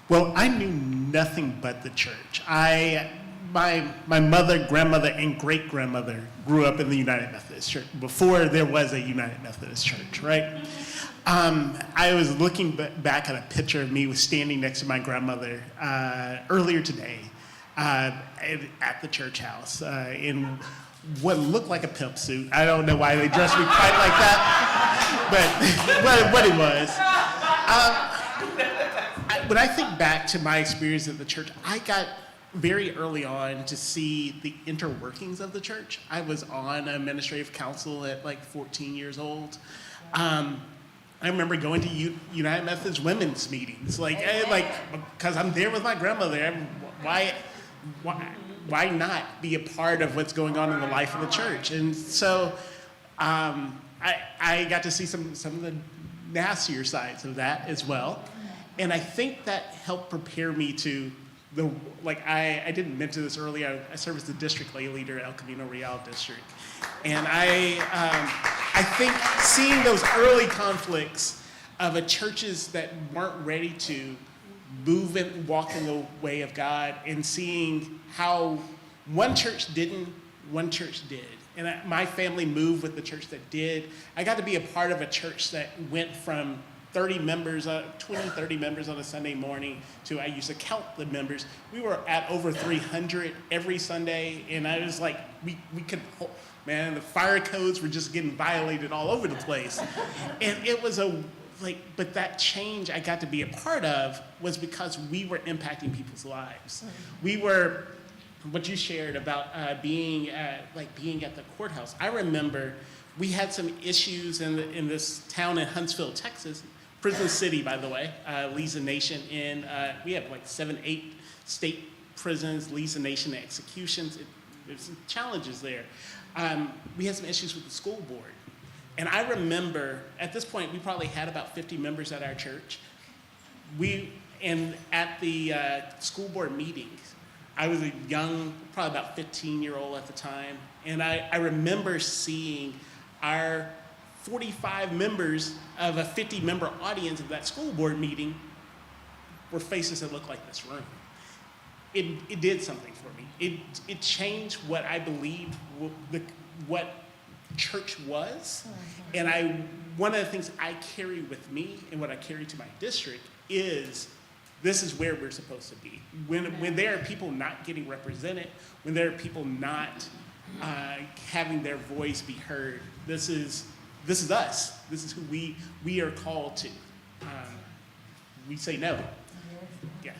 Well, I knew nothing but the church. My mother, grandmother, and great-grandmother grew up in the United Methodist Church before there was a United Methodist Church, right? I was looking back at a picture of me standing next to my grandmother earlier today at the church house in what looked like a pimp suit. I don't know why they dressed me quite like that, but what it was. When I think back to my experience at the church, I got very early on to see the interworkings of the church. I was on administrative council at like 14 years old. I remember going to United Methodist women's meetings, because I'm there with my grandmother. Why not be a part of what's going on in the life of the church? And so I got to see some of the nastier sides of that as well. And I think that helped prepare me to I didn't mention this earlier, I serve as the district lay leader at El Camino Real District. And I think seeing those early conflicts of churches that weren't ready to move and walk in the way of God, and seeing how one church didn't, one church did. And my family moved with the church that did. I got to be a part of a church that went from 30 members on a Sunday morning to, I used to count the members. We were at over 300 every Sunday, and I was like, we could, man, the fire codes were just getting violated all over the place. And it was but that change I got to be a part of was because we were impacting people's lives. We were, what you shared about being at the courthouse. I remember we had some issues in this town in Huntsville, Texas, prison city, by the way, leads the nation in, we have 7-8 state prisons, leads the nation in executions. There's some challenges there. We had some issues with the school board. And I remember, at this point, we probably had about 50 members at our church. And at the school board meetings, I was a young, probably about 15-year-old at the time, and I remember seeing our 45 members of a 50-member audience of that school board meeting were faces that looked like this room. It did something for me. It changed what I believed what church was. And one of the things I carry with me and what I carry to my district is this is where we're supposed to be. When there are people not getting represented, when there are people not having their voice be heard, this is us. This is who we are called to. We say no. Yeah.